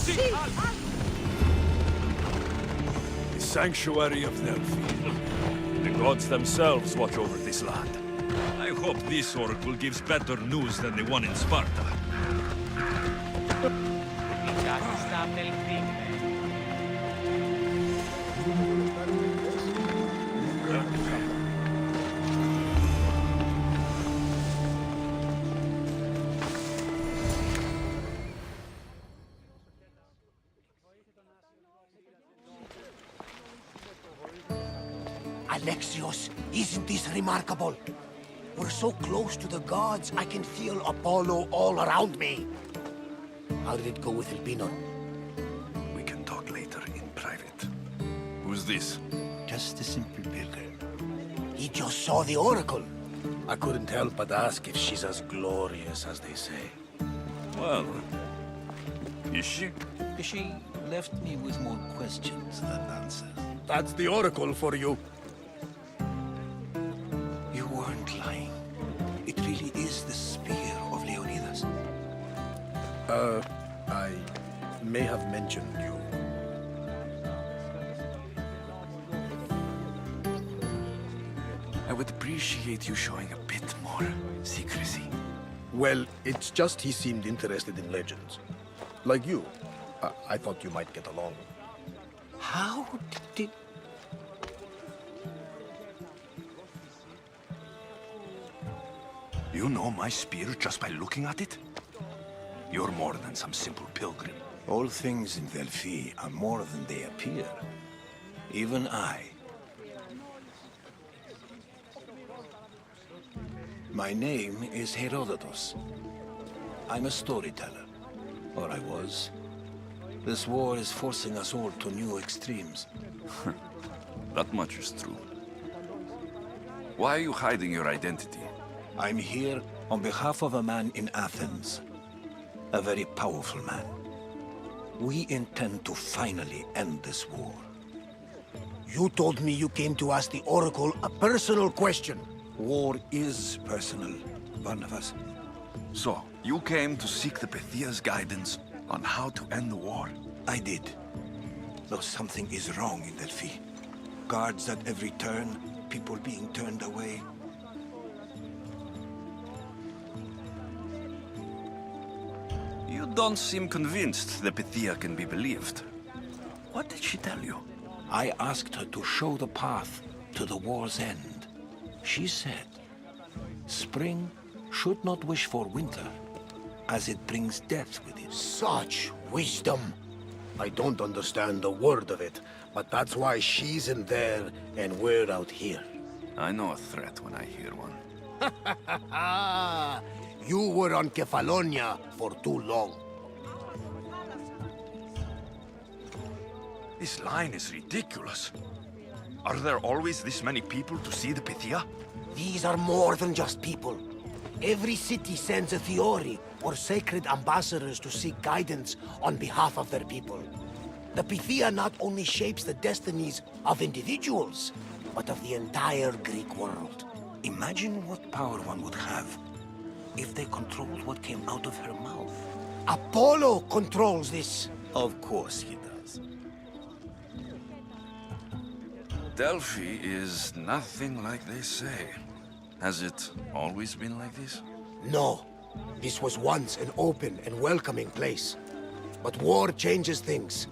The sanctuary of Delphi. The gods themselves watch over this land. I hope this oracle gives better news than the one in Sparta. Alexios, isn't this remarkable? We're so close to the gods, I can feel Apollo all around me. How did it go with Elpinor? We can talk later in private. Who's this? Just a simple pilgrim. He just saw the oracle. I couldn't help but ask if she's as glorious as they say. Well, is she? She left me with more questions than answers. That's the oracle for you. You weren't lying. It really is the spear of Leonidas. I may have mentioned you. I would appreciate you showing a bit more secrecy. Well, it's just he seemed interested in legends. Like you. I thought you might get along. How did... You know my spear just by looking at it? You're more than some simple pilgrim. All things in Delphi are more than they appear. Even I. My name is Herodotus. I'm a storyteller. Or I was. This war is forcing us all to new extremes. That much is true. Why are you hiding your identity? I'm here on behalf of a man in Athens. A very powerful man. We intend to finally end this war. You told me you came to ask the oracle a personal question. War is personal, Barnabas. So, you came to seek the Pythia's guidance on how to end the war? I did. Though something is wrong in Delphi. Guards at every turn, people being turned away. You don't seem convinced the Pythia can be believed. What did she tell you? I asked her to show the path to the war's end. She said, spring should not wish for winter, as it brings death with it. Such wisdom. I don't understand a word of it, but that's why she's in there and we're out here. I know a threat when I hear one. You were on Kefalonia for too long. This line is ridiculous. Are there always this many people to see the Pythia? These are more than just people. Every city sends a Theori, or sacred ambassadors to seek guidance on behalf of their people. The Pythia not only shapes the destinies of individuals, but of the entire Greek world. Imagine what power one would have if they controlled what came out of her mouth. Apollo controls this. Of course he does. Delphi is nothing like they say. Has it always been like this? No. This was once an open and welcoming place. But war changes things.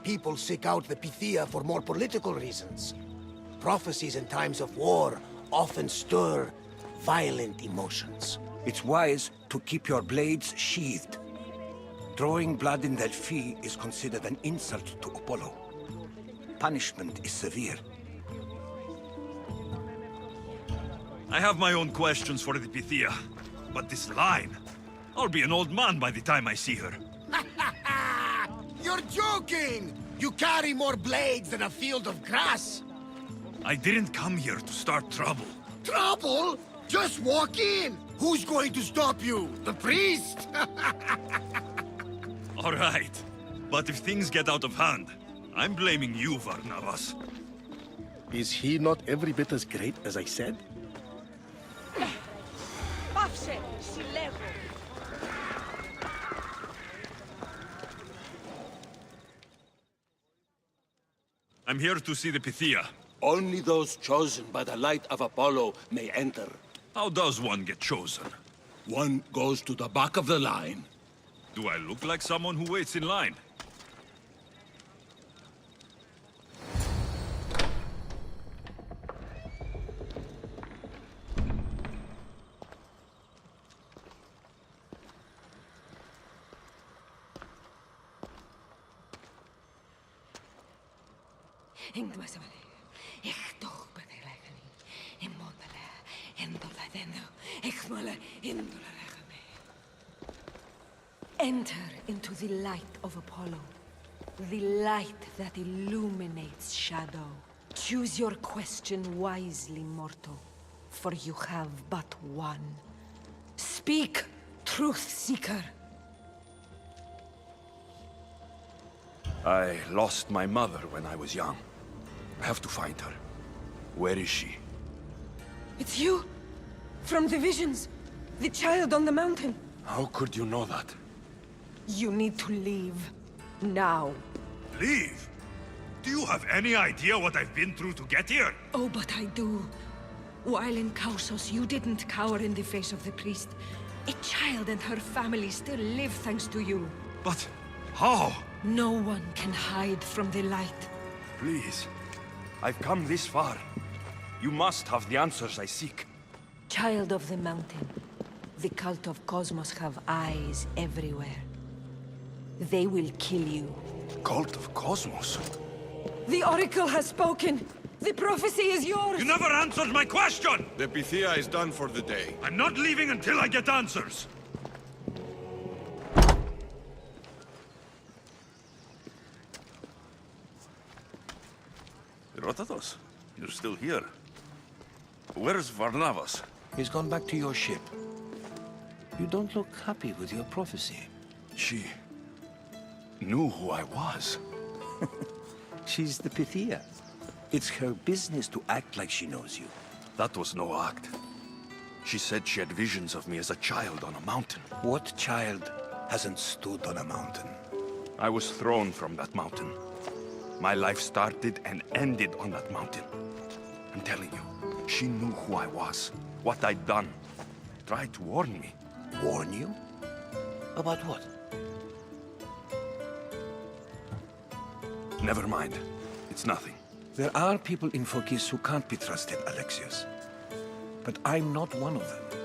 People seek out the Pythia for more political reasons. Prophecies in times of war often stir violent emotions. It's wise to keep your blades sheathed. Drawing blood in Delphi is considered an insult to Apollo. Punishment is severe. I have my own questions for the Pythia, but this line... I'll be an old man by the time I see her. You're joking! You carry more blades than a field of grass! I didn't come here to start trouble. Trouble? Just walk in! Who's going to stop you? The priest? All right, but if things get out of hand, I'm blaming you, Varnavas. Is he not every bit as great as I said? I'm here to see the Pythia. Only those chosen by the light of Apollo may enter. How does one get chosen? One goes to the back of the line. Do I look like someone who waits in line? Enter into the light of Apollo, the light that illuminates shadow. Choose your question wisely, mortal, for you have but one. Speak, truth seeker. I lost my mother when I was young. I have to find her. Where is she? It's you! From the visions! The child on the mountain! How could you know that? You need to leave. Now. Leave? Do you have any idea what I've been through to get here? Oh, but I do. While in Kausos, you didn't cower in the face of the priest. A child and her family still live thanks to you. But how? No one can hide from the light. Please. I've come this far. You must have the answers I seek. Child of the mountain, the cult of Cosmos have eyes everywhere. They will kill you. Cult of Cosmos? The Oracle has spoken! The prophecy is yours! You never answered my question! The Pythia is done for the day. I'm not leaving until I get answers! Herodotus, you're still here. Where's Varnavas? He's gone back to your ship. You don't look happy with your prophecy. She knew who I was. She's the Pythia. It's her business to act like she knows you. That was no act. She said she had visions of me as a child on a mountain. What child hasn't stood on a mountain? I was thrown from that mountain. My life started and ended on that mountain. I'm telling you, she knew who I was, what I'd done. Tried to warn me. Warn you? About what? Never mind. It's nothing. There are people in Phokis who can't be trusted, Alexius. But I'm not one of them.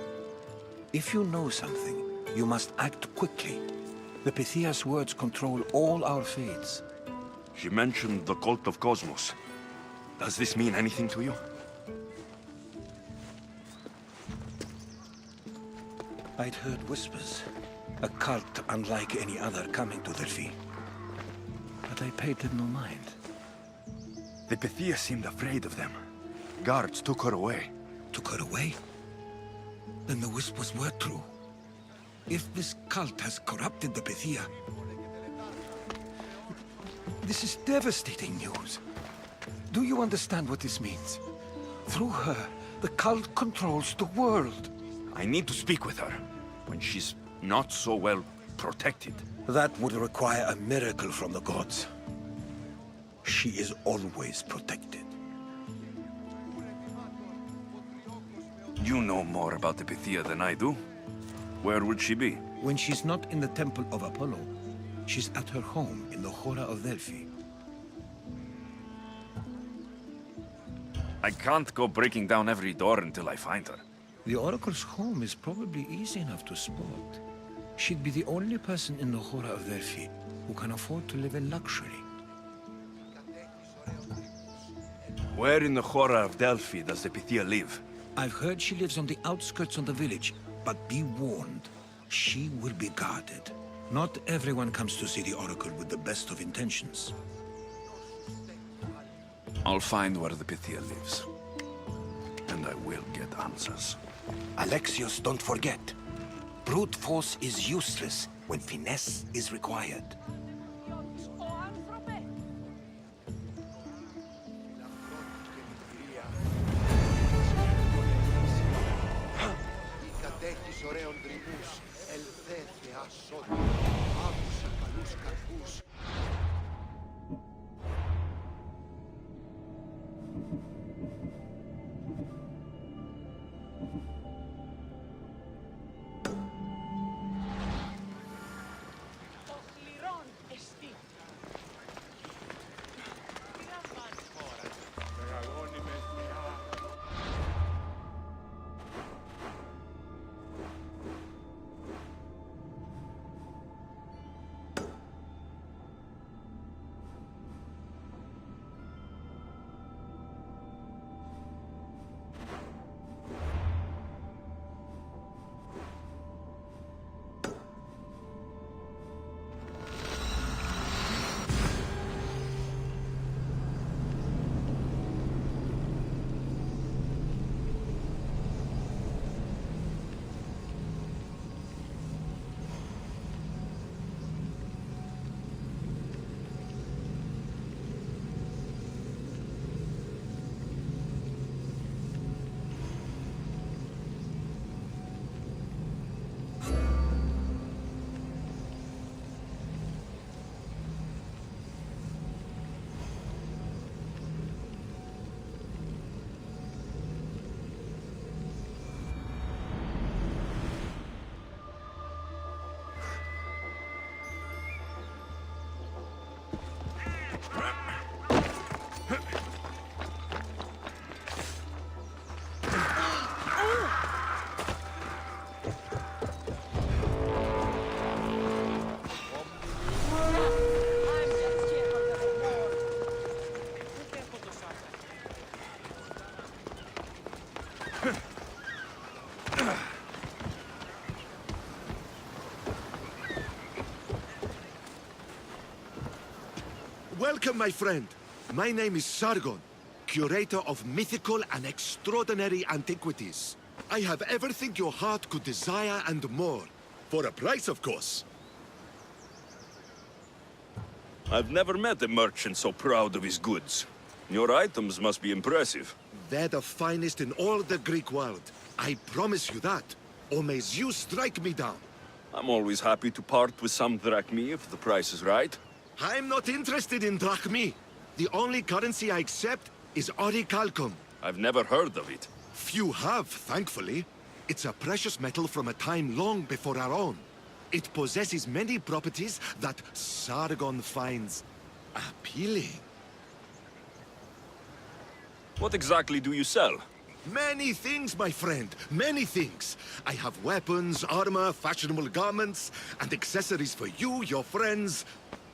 If you know something, you must act quickly. The Pythia's words control all our fates. She mentioned the cult of Cosmos. Does this mean anything to you? I'd heard whispers. A cult unlike any other coming to Delphi. But I paid them no mind. The Pythia seemed afraid of them. Guards took her away. Took her away? Then the whispers were true. If this cult has corrupted the Pythia... This is devastating news. Do you understand what this means? Through her, the cult controls the world. I need to speak with her, when she's not so well protected. That would require a miracle from the gods. She is always protected. You know more about the Pythia than I do. Where would she be? When she's not in the temple of Apollo, she's at her home in the Hora of Delphi. I can't go breaking down every door until I find her. The Oracle's home is probably easy enough to spot. She'd be the only person in the Hora of Delphi who can afford to live in luxury. Where in the Hora of Delphi does the Pythia live? I've heard she lives on the outskirts of the village, but be warned, she will be guarded. Not everyone comes to see the Oracle with the best of intentions. I'll find where the Pythia lives. And I will get answers. Alexios, don't forget. Brute force is useless when finesse is required. Welcome, my friend. My name is Sargon, curator of mythical and extraordinary antiquities. I have everything your heart could desire and more. For a price, of course. I've never met a merchant so proud of his goods. Your items must be impressive. They're the finest in all the Greek world. I promise you that. Or may Zeus strike me down. I'm always happy to part with some drachmi if the price is right. I'm not interested in drachmi. The only currency I accept is orichalcum. I've never heard of it. Few have, thankfully. It's a precious metal from a time long before our own. It possesses many properties that Sargon finds appealing. What exactly do you sell? Many things, my friend. Many things. I have weapons, armor, fashionable garments, and accessories for you, your friends,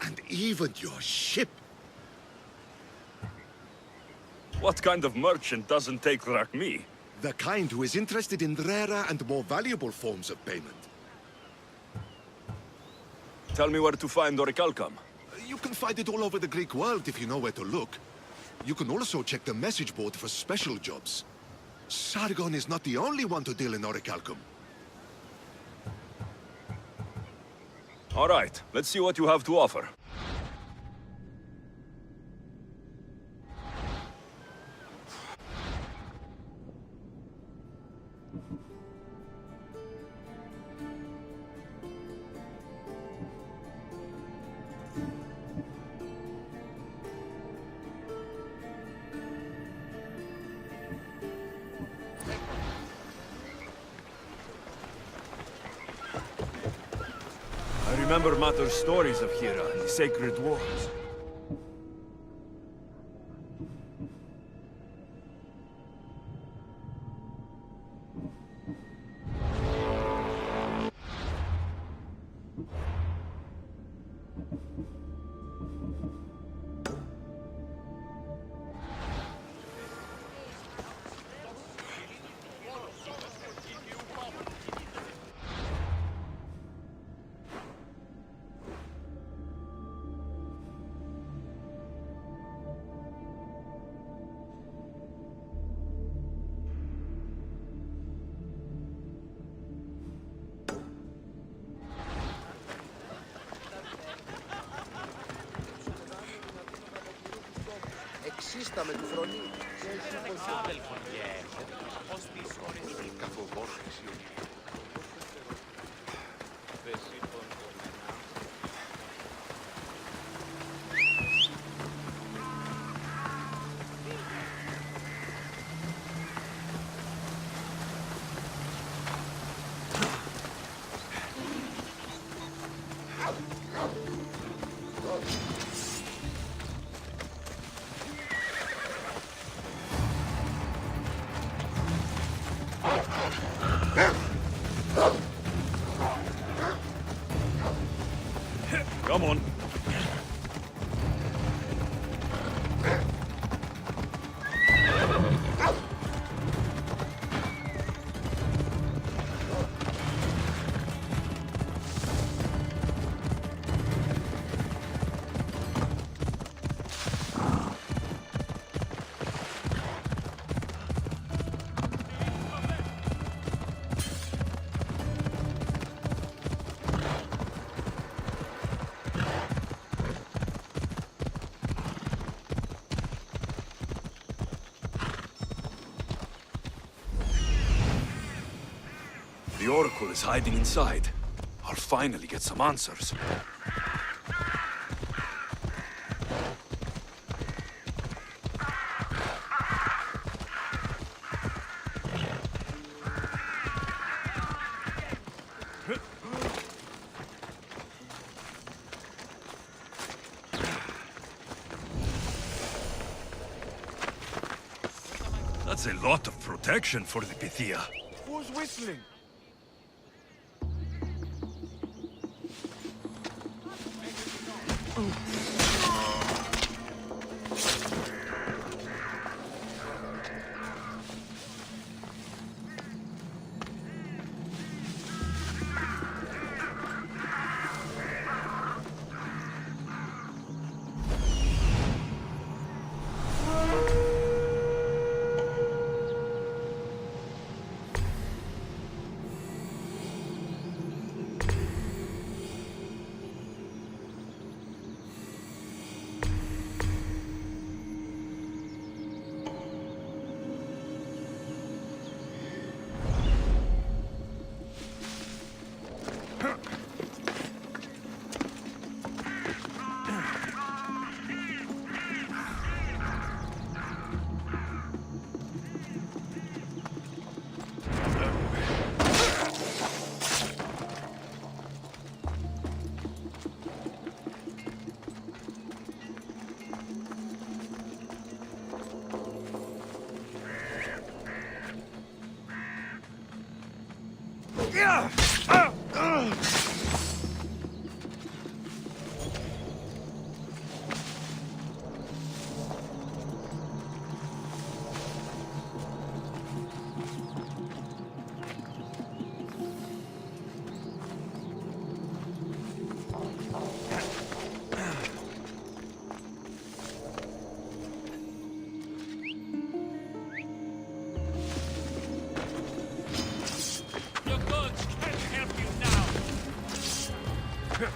and even your ship. What kind of merchant doesn't take drachmi? The kind who is interested in rarer and more valuable forms of payment. Tell me where to find orichalcum. You can find it all over the Greek world if you know where to look. You can also check the message board for special jobs. Sargon is not the only one to deal in orichalcum. All right, let's see what you have to offer. I remember Mater's stories of Hera and the sacred wars. Εξίστα με τη φρονή. Come on. The Oracle is hiding inside. I'll finally get some answers. That's a lot of protection for the Pythia. Who's whistling? You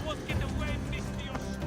won't get away, Mistios!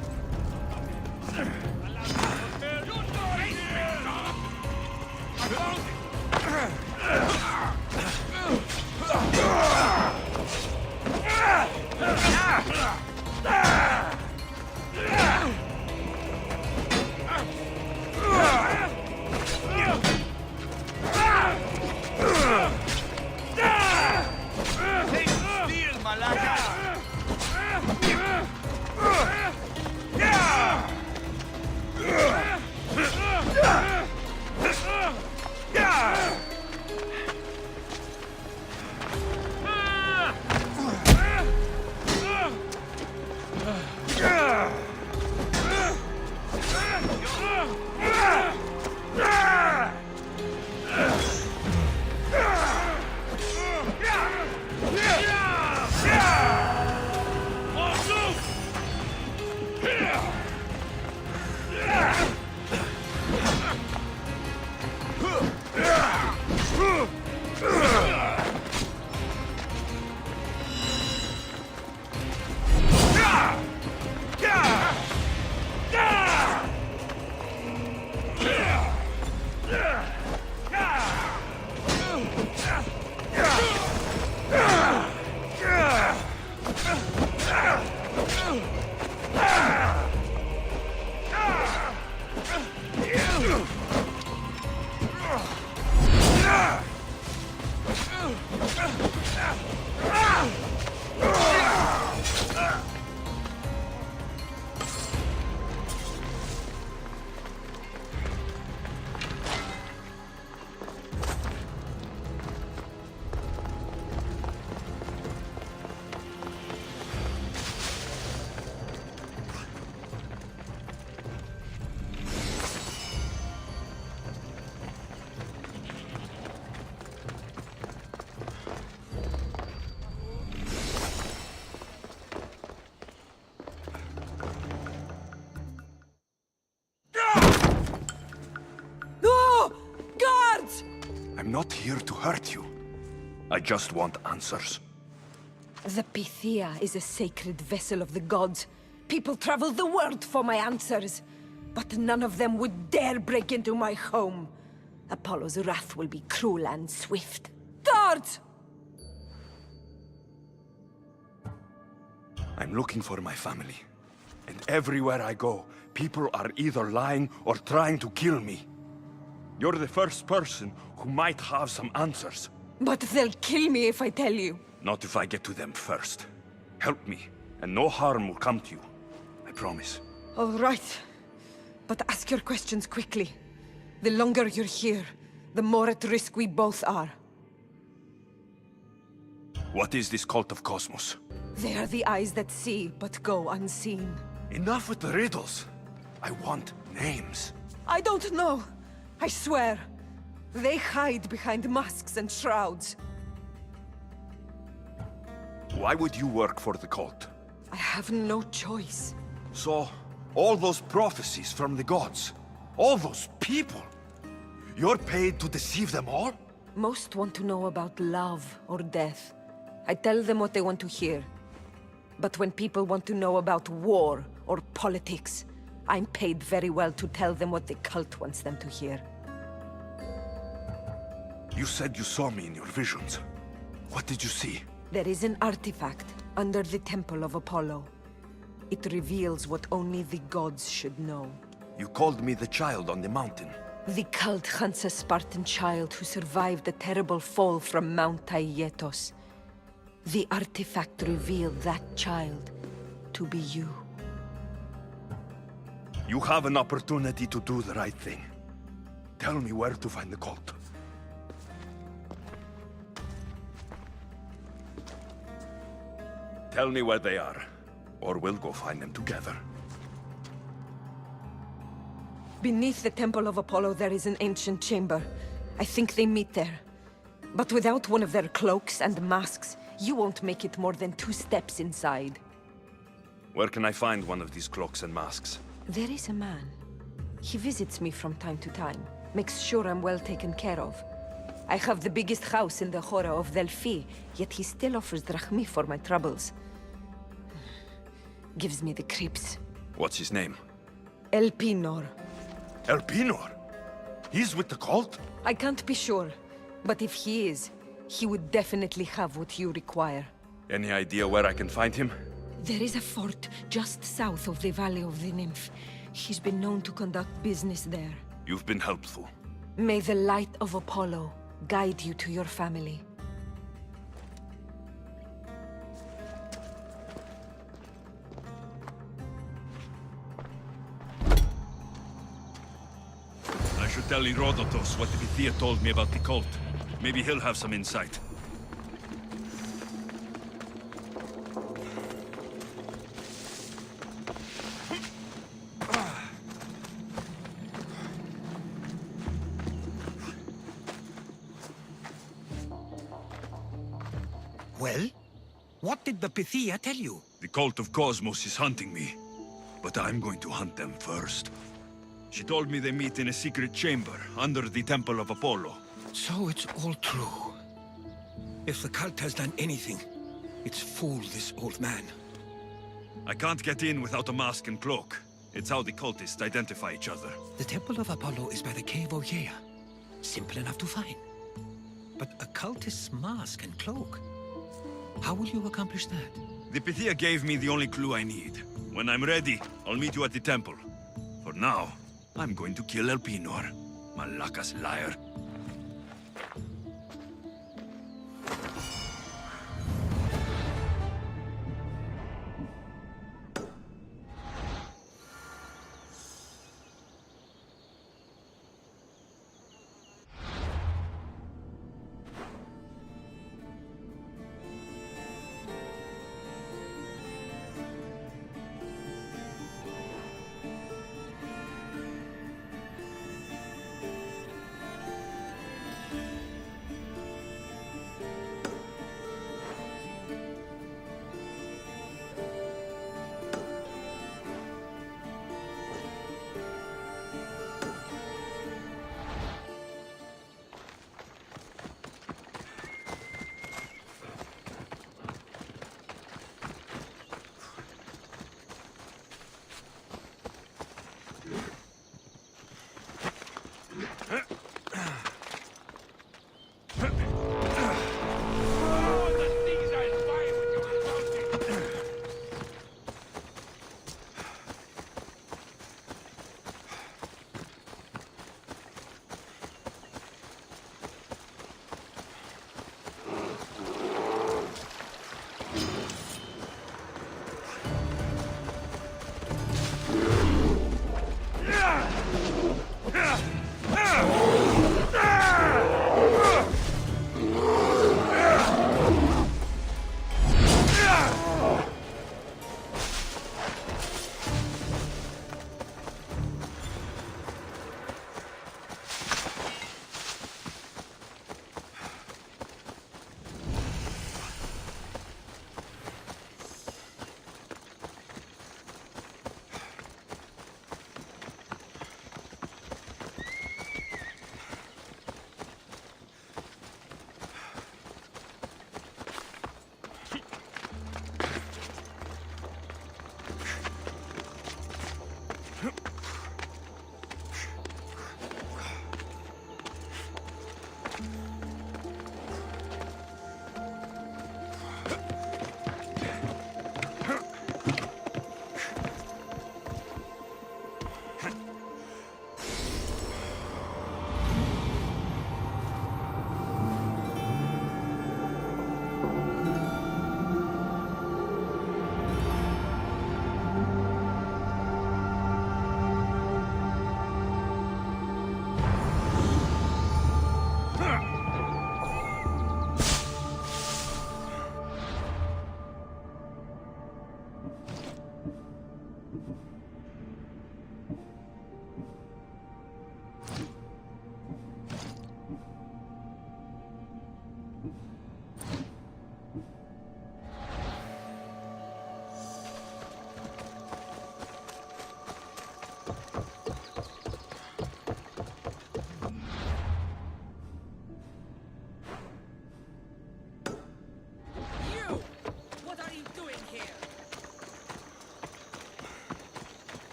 I'm not here to hurt you. I just want answers. The Pythia is a sacred vessel of the gods. People travel the world for my answers. But none of them would dare break into my home. Apollo's wrath will be cruel and swift. Guards! I'm looking for my family. And everywhere I go, people are either lying or trying to kill me. You're the first person who might have some answers. But they'll kill me if I tell you. Not if I get to them first. Help me, and no harm will come to you. I promise. All right. But ask your questions quickly. The longer you're here, the more at risk we both are. What is this cult of Cosmos? They are the eyes that see, but go unseen. Enough with the riddles. I want names. I don't know. I swear. They hide behind masks and shrouds. Why would you work for the cult? I have no choice. So, all those prophecies from the gods, all those people, you're paid to deceive them all? Most want to know about love or death. I tell them what they want to hear. But when people want to know about war or politics, I'm paid very well to tell them what the cult wants them to hear. You said you saw me in your visions. What did you see? There is an artifact under the temple of Apollo. It reveals what only the gods should know. You called me the child on the mountain. The cult hunts a Spartan child who survived a terrible fall from Mount Aietos. The artifact revealed that child to be you. You have an opportunity to do the right thing. Tell me where to find the cult. Tell me where they are, or we'll go find them together. Beneath the Temple of Apollo there is an ancient chamber. I think they meet there. But without one of their cloaks and masks, you won't make it more than 2 steps inside. Where can I find one of these cloaks and masks? There is a man. He visits me from time to time, makes sure I'm well taken care of. I have the biggest house in the Hora of Delphi, yet he still offers drachmi for my troubles. Gives me the creeps. What's his name? Elpinor. Elpinor? He's with the cult? I can't be sure, but if he is, he would definitely have what you require. Any idea where I can find him? There is a fort just south of the Valley of the Nymph. He's been known to conduct business there. You've been helpful. May the light of Apollo guide you to your family. I should tell Herodotus what the Pythia told me about the cult. Maybe he'll have some insight. Well? What did the Pythia tell you? The cult of Cosmos is hunting me, but I'm going to hunt them first. She told me they meet in a secret chamber under the Temple of Apollo. So it's all true. If the cult has done anything, it's fooled this old man. I can't get in without a mask and cloak. It's how the cultists identify each other. The Temple of Apollo is by the Cave Ogyea. Simple enough to find. But a cultist's mask and cloak? How will you accomplish that? The Pythia gave me the only clue I need. When I'm ready, I'll meet you at the temple. For now, I'm going to kill Elpinor. Malaka's liar.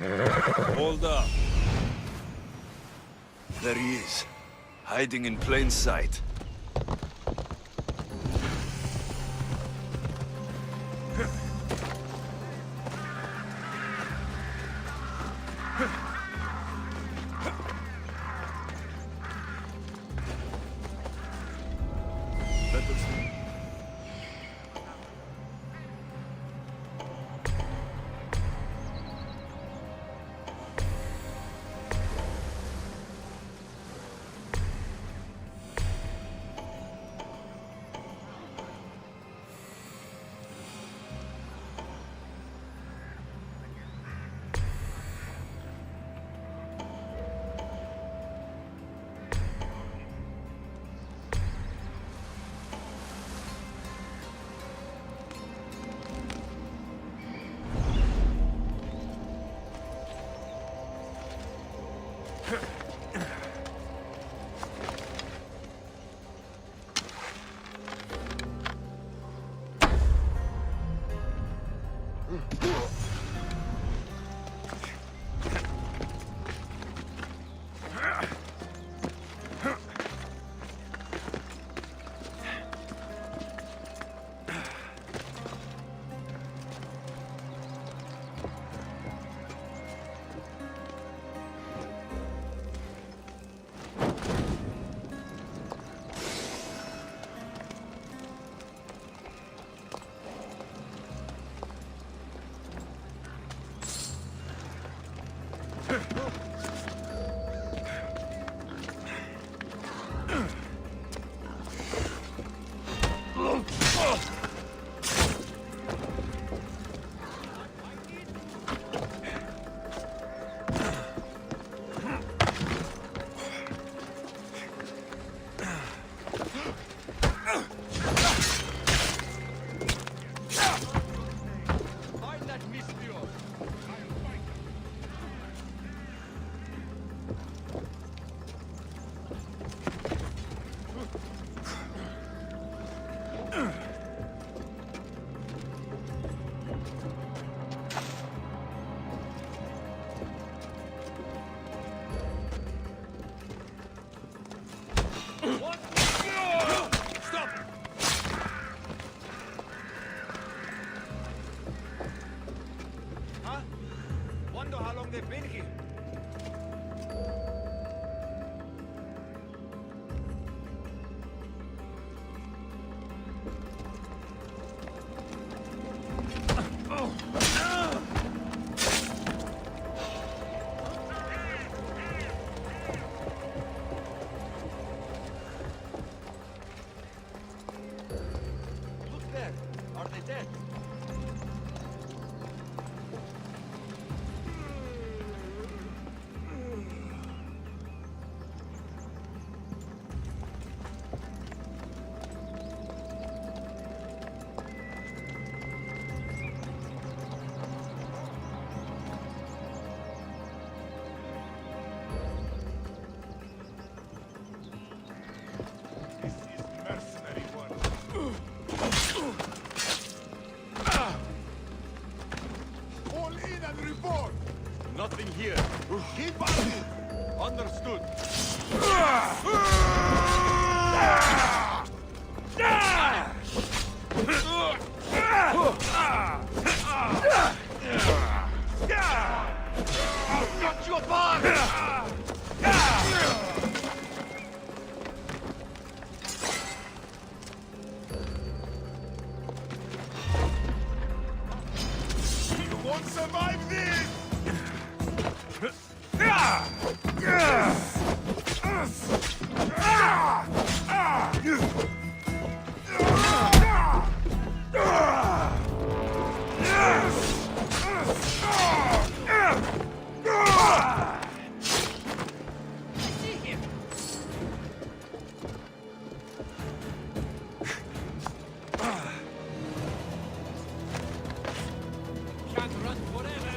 Hold up. There he is, hiding in plain sight. they've been here. Look there. Are they dead? Nothing here. Keep up! Understood. Got you apart! You won't survive this! Can't run forever.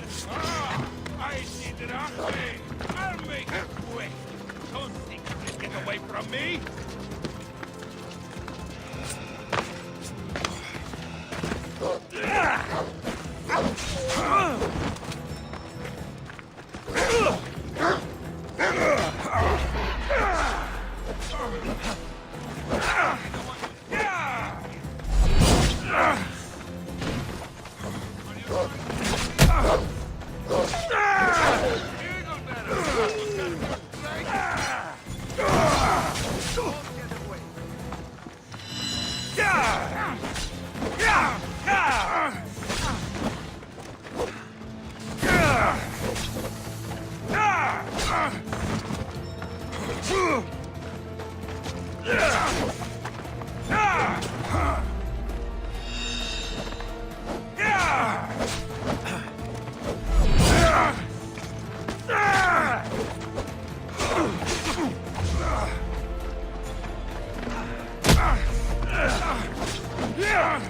Someone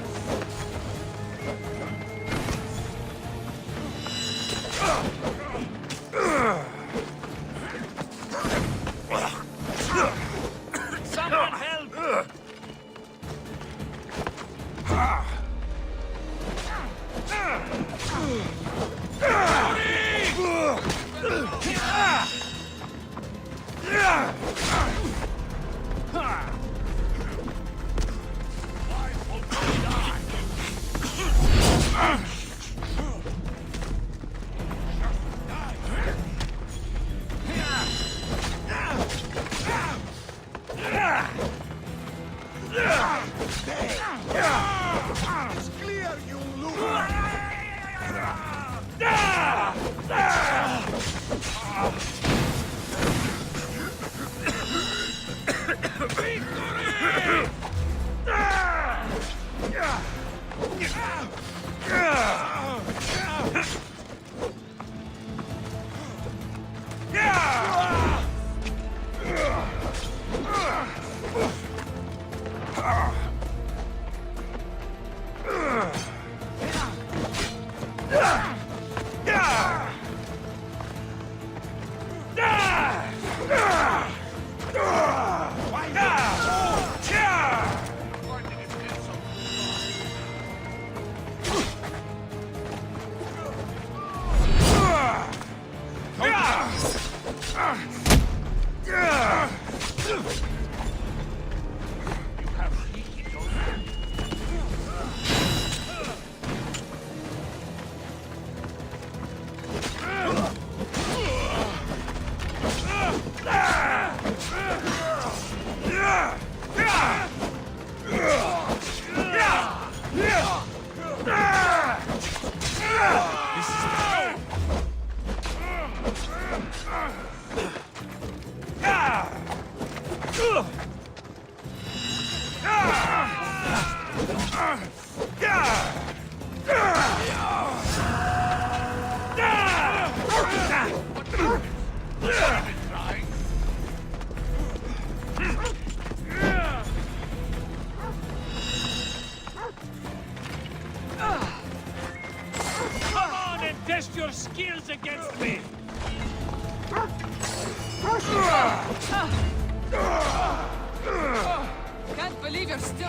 help! It's clear, you loser! Come on and test your skills against me! Can't believe you're still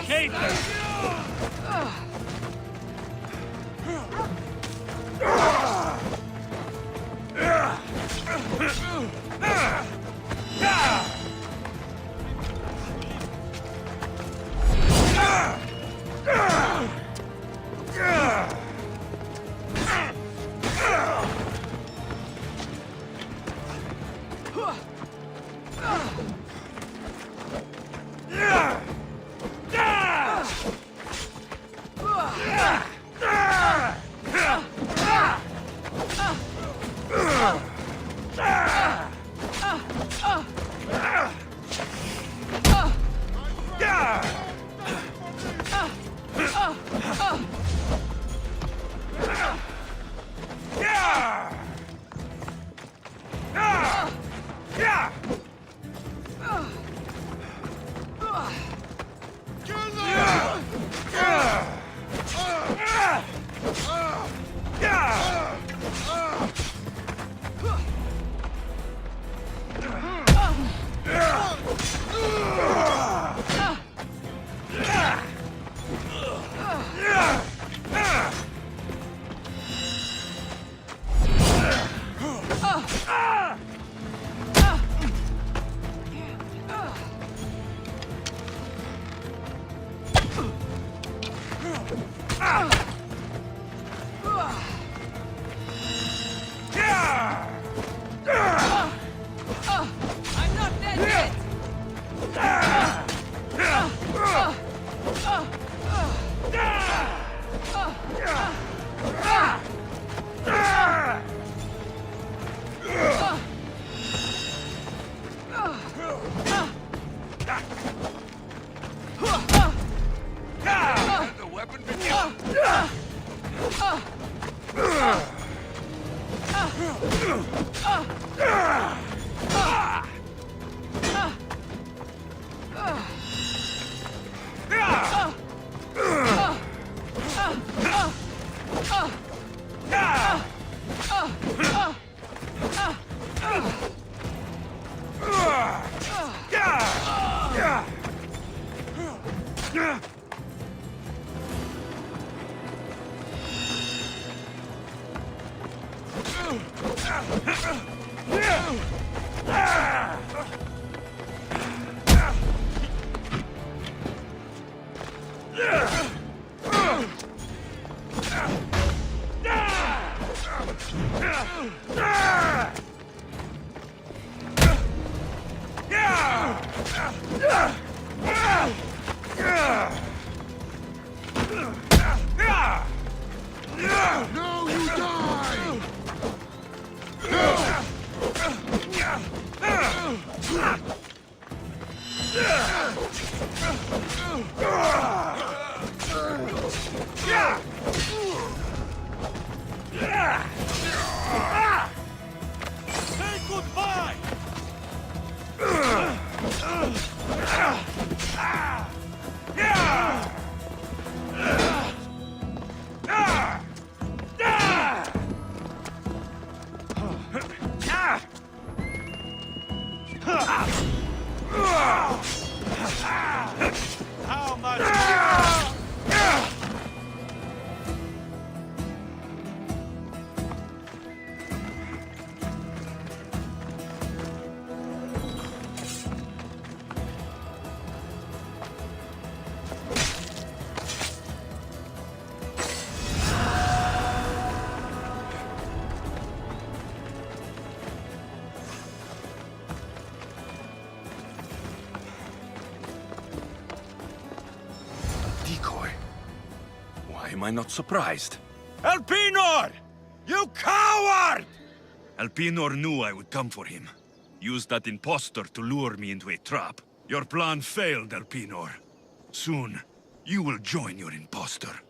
Now you die! Say goodbye! How much? Decoy. Why am I not surprised? Elpinor! You coward! Elpinor knew I would come for him. Used that impostor to lure me into a trap. Your plan failed, Elpinor. Soon, you will join your impostor.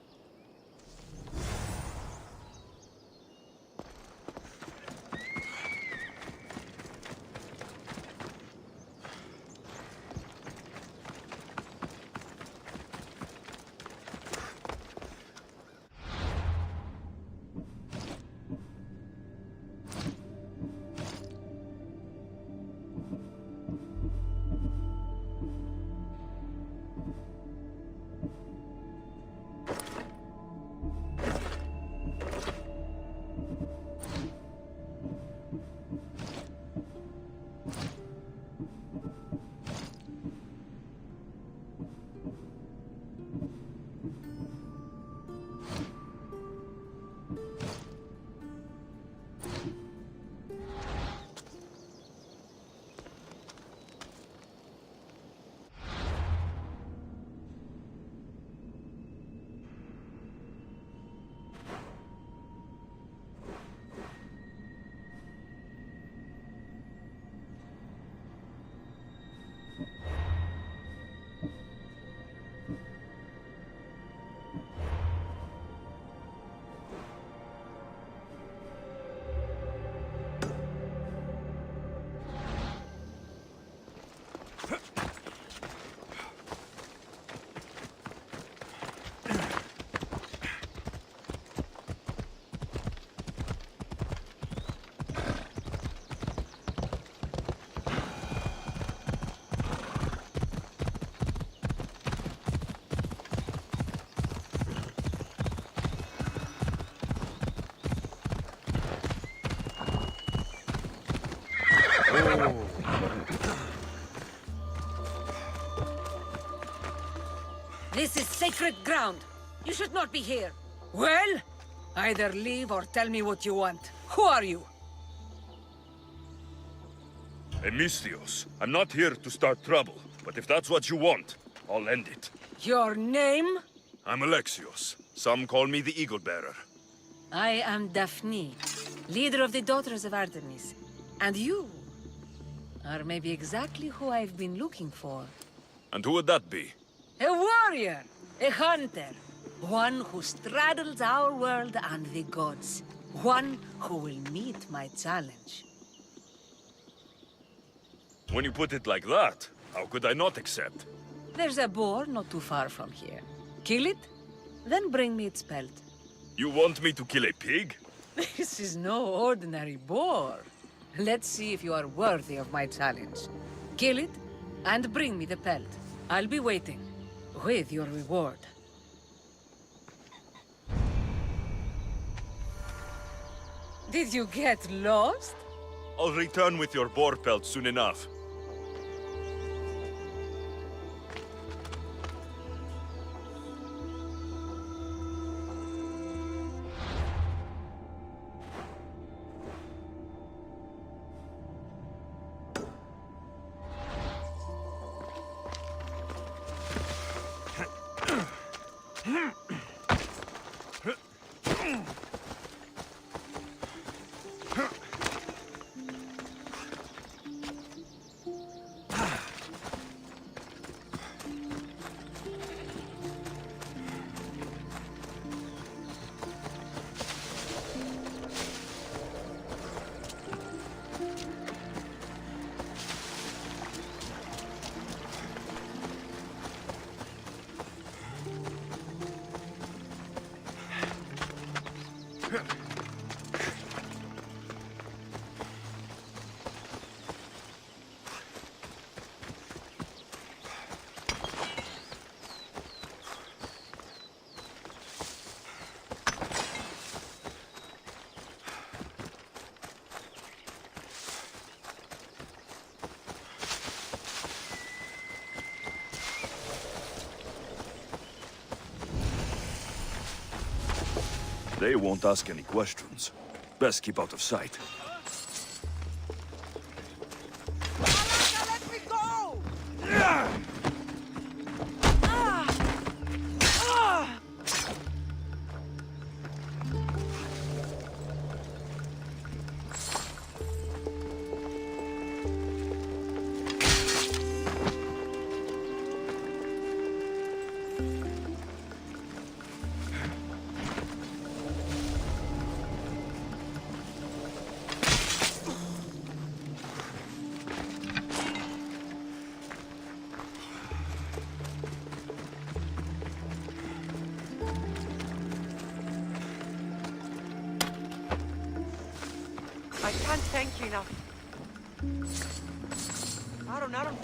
This is sacred ground. You should not be here. Well, either leave or tell me what you want. Who are you? Emistios, I'm not here to start trouble, but if that's what you want, I'll end it. Your name? I'm Alexios. Some call me the Eagle Bearer. I am Daphne, leader of the Daughters of Artemis. And you are maybe exactly who I've been looking for. And who would that be? A warrior, a hunter, one who straddles our world and the gods, one who will meet my challenge. When you put it like that, how could I not accept? There's a boar not too far from here. Kill it, then bring me its pelt. You want me to kill a pig? This is no ordinary boar. Let's see if you are worthy of my challenge. Kill it, and bring me the pelt. I'll be waiting, with your reward. Did you get lost? I'll return with your boar pelt soon enough. They won't ask any questions. Best keep out of sight. Let me go! I can't thank you enough. Aaron.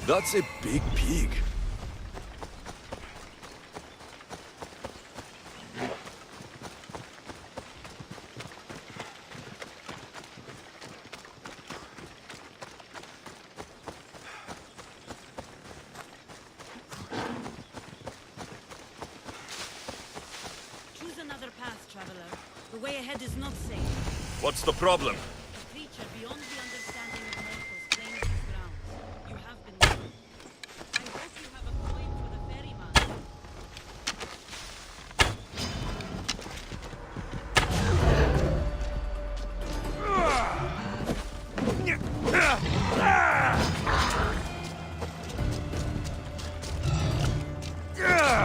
That's a big pig. Choose another path, traveler. The way ahead is not safe. What's the problem? A creature beyond the understanding of mortals claims these grounds. You have been warned. I hope you have a coin for the ferryman. Yeah!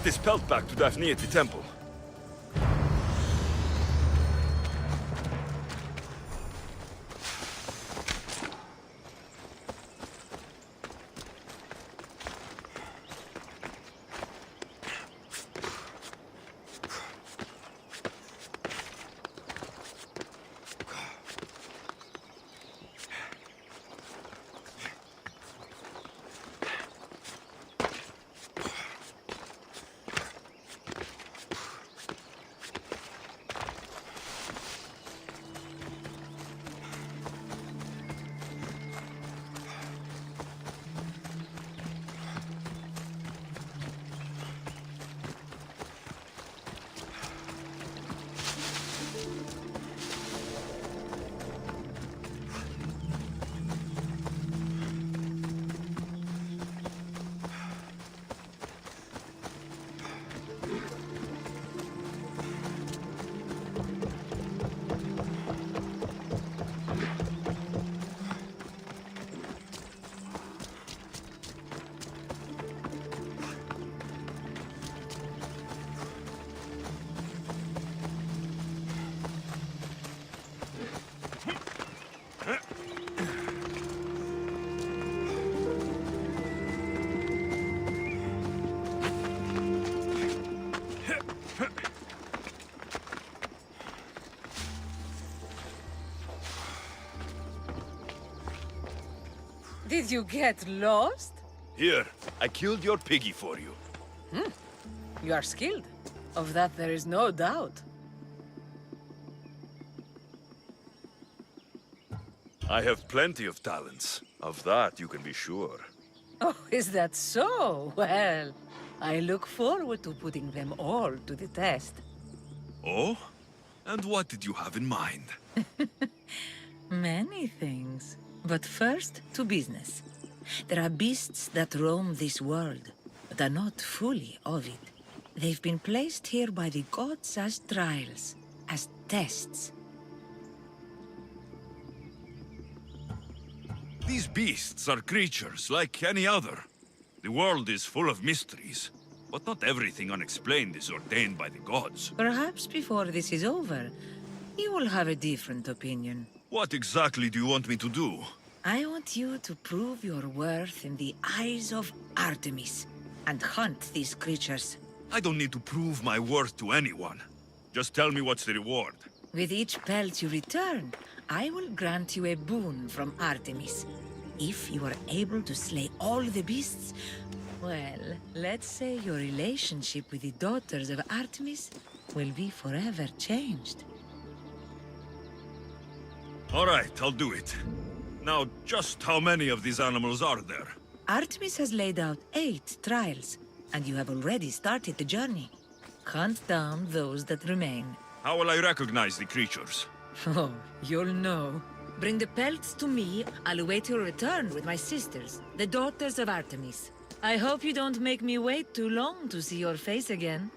this pelt back to Daphne at the temple. Did you get lost? Here, I killed your piggy for you. You are skilled. Of that there is no doubt. I have plenty of talents. Of that you can be sure. Oh, is that so? Well, I look forward to putting them all to the test. Oh? And what did you have in mind? Many things. But first, to business. There are beasts that roam this world, but are not fully of it. They've been placed here by the gods as trials, as tests. These beasts are creatures like any other. The world is full of mysteries, but not everything unexplained is ordained by the gods. Perhaps before this is over, you will have a different opinion. What exactly do you want me to do? I want you to prove your worth in the eyes of Artemis, and hunt these creatures. I don't need to prove my worth to anyone. Just tell me what's the reward. With each pelt you return, I will grant you a boon from Artemis. If you are able to slay all the beasts, well, let's say your relationship with the daughters of Artemis will be forever changed. All right, I'll do it. Now, just how many of these animals are there? Artemis has laid out 8 trials, and you have already started the journey. Hunt down those that remain. How will I recognize the creatures? Oh, you'll know. Bring the pelts to me. I'll await your return with my sisters, the daughters of Artemis. I hope you don't make me wait too long to see your face again.